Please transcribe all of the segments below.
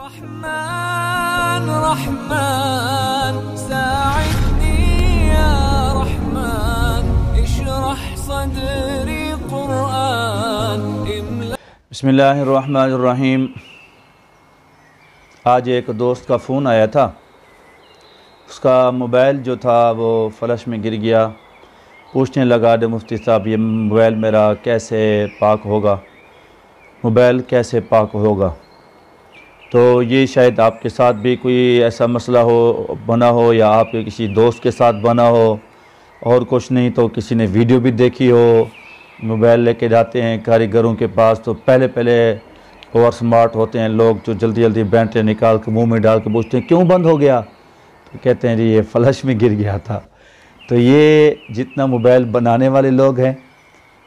रहमान रहमान साइदनी या रहमान इशरह सदरी कुरान बिस्मिल्लाहिर्रहमानिर्रहीम। आज एक दोस्त का फ़ोन आया था। उसका मोबाइल जो था वो फ्लश में गिर गया। पूछने लगा मुफ्ती साहब ये मोबाइल मेरा कैसे पाक होगा, मोबाइल कैसे पाक होगा। तो ये शायद आपके साथ भी कोई ऐसा मसला बना हो या आपके किसी दोस्त के साथ बना हो, और कुछ नहीं तो किसी ने वीडियो भी देखी हो। मोबाइल लेके जाते हैं कारीगरों के पास तो पहले ओवर स्मार्ट होते हैं लोग, जो जल्दी जल्दी बैटरी निकाल के मुंह में डाल के पूछते हैं क्यों बंद हो गया, तो कहते हैं जी ये फ्लश में गिर गया था। तो ये जितना मोबाइल बनाने वाले लोग हैं,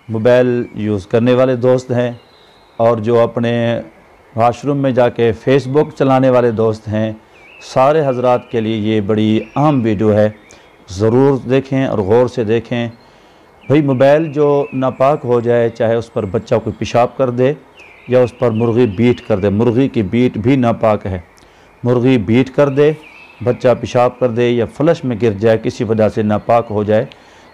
मोबाइल यूज़ करने वाले दोस्त हैं, और जो अपने वाशरूम में जाके फ़ेसबुक चलाने वाले दोस्त हैं, सारे हजरात के लिए ये बड़ी अहम वीडियो है। ज़रूर देखें और गौर से देखें। भाई मोबाइल जो नापाक हो जाए, चाहे उस पर बच्चा कोई पेशाब कर दे या उस पर मुर्गी बीट कर दे, मुर्गी की बीट भी नापाक है। मुर्गी बीट कर दे, बच्चा पेशाब कर दे या फ्लश में गिर जाए, किसी वजह से नापाक हो जाए,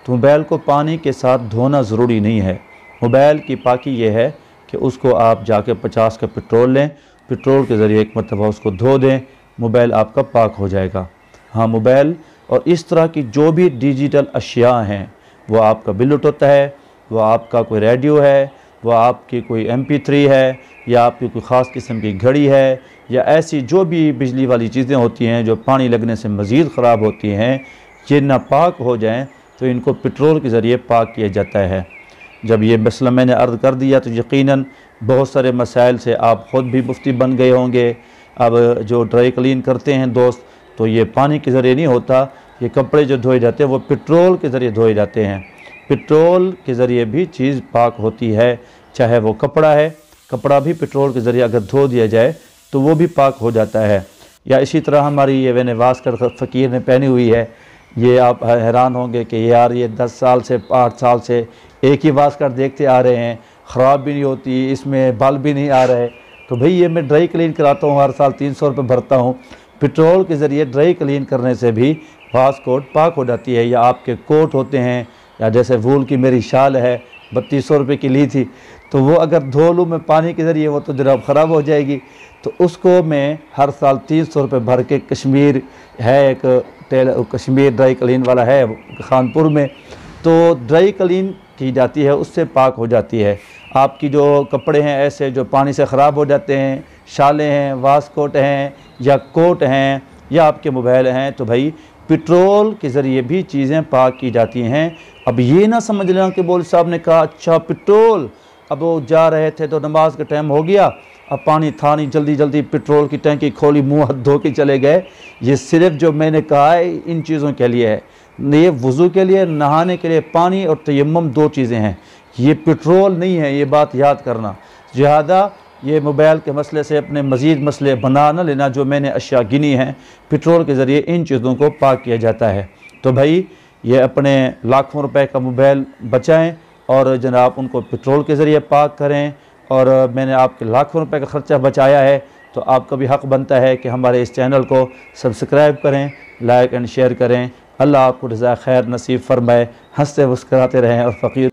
तो मोबाइल को पानी के साथ धोना ज़रूरी नहीं है। मोबाइल की पाकी ये है कि उसको आप जाके 50 का पेट्रोल लें, पेट्रोल के ज़रिए एक मरतबा उसको धो दें, मोबाइल आपका पाक हो जाएगा। हाँ, मोबाइल और इस तरह की जो भी डिजिटल अशिया हैं, वो आपका ब्लूटूथ है, वो आपका कोई रेडियो है, वो आपकी कोई MP3 है, या आपकी कोई ख़ास किस्म की घड़ी है, या ऐसी जो भी बिजली वाली चीज़ें होती हैं जो पानी लगने से मज़ीद ख़राब होती हैं, ये नापाक हो जाएं तो इनको पेट्रोल के ज़रिए पाक किया जाता है। जब ये मसला मैंने अर्ज़ कर दिया तो यकीनन बहुत सारे मसाइल से आप ख़ुद भी मुफ्ती बन गए होंगे। अब जो ड्राई क्लीन करते हैं दोस्त, तो ये पानी के ज़रिए नहीं होता, ये कपड़े जो धोए जाते हैं वो पेट्रोल के ज़रिए धोए जाते हैं। पेट्रोल के ज़रिए भी चीज़ पाक होती है, चाहे वो कपड़ा है, कपड़ा भी पेट्रोल के ज़रिए अगर धो दिया जाए तो वो भी पाक हो जाता है। या इसी तरह हमारी ये नवाज़ कर फ़कीर ने पहनी हुई है, ये आप हैरान होंगे कि यार ये 10 साल से 8 साल से एक ही वास्कर देखते आ रहे हैं, ख़राब भी नहीं होती, इसमें बाल भी नहीं आ रहे। तो भाई ये मैं ड्राई क्लीन कराता हूँ, हर साल 300 रुपये भरता हूँ। पेट्रोल के ज़रिए ड्राई क्लीन करने से भी वास कोट पाक हो जाती है। या आपके कोट होते हैं, या जैसे वूल की मेरी शाल है 3200 रुपये की ली थी, तो वो अगर धो लूँ मैं पानी के ज़रिए वो तो जनाब ख़राब हो जाएगी। तो उसको मैं हर साल 300 रुपये भर के, कश्मीर है एक कश्मीर ड्राई क्लीन वाला है खानपुर में, तो ड्राई क्लीन की जाती है, उससे पाक हो जाती है। आपकी जो कपड़े हैं ऐसे जो पानी से ख़राब हो जाते हैं, शालें हैं, वास कोट हैं, या कोट हैं, या आपके मोबाइल हैं, तो भाई पेट्रोल के ज़रिए भी चीज़ें पाक की जाती हैं। अब ये ना समझ लेना कि मौलवी साहब ने कहा अच्छा पेट्रोल, अब वो जा रहे थे तो नमाज का टाइम हो गया, अब पानी था नहीं, जल्दी जल्दी पेट्रोल की टंकी खोली, मुँह हाथ धो के चले गए। ये सिर्फ जो मैंने कहा है इन चीज़ों के लिए है। ये वज़ू के लिए, नहाने के लिए पानी और तयम्मुम 2 चीज़ें हैं, ये पेट्रोल नहीं है, ये बात याद करना। लिहाजा ये मोबाइल के मसले से अपने मज़ीद मसले बना न लेना। जो मैंने अशिया गिनी हैं, पेट्रोल के ज़रिए इन चीज़ों को पाक किया जाता है। तो भाई ये अपने लाखों रुपए का मोबाइल बचाएं और जनाब उनको पेट्रोल के ज़रिए पाक करें। और मैंने आपके लाखों रुपए का ख़र्चा बचाया है, तो आपका भी हक़ बनता है कि हमारे इस चैनल को सब्सक्राइब करें, लाइक एंड शेयर करें। अल्लाह आपको रज़ा खैर नसीब फ़रमाए, हंसते मुस्कराते रहें और फ़कीर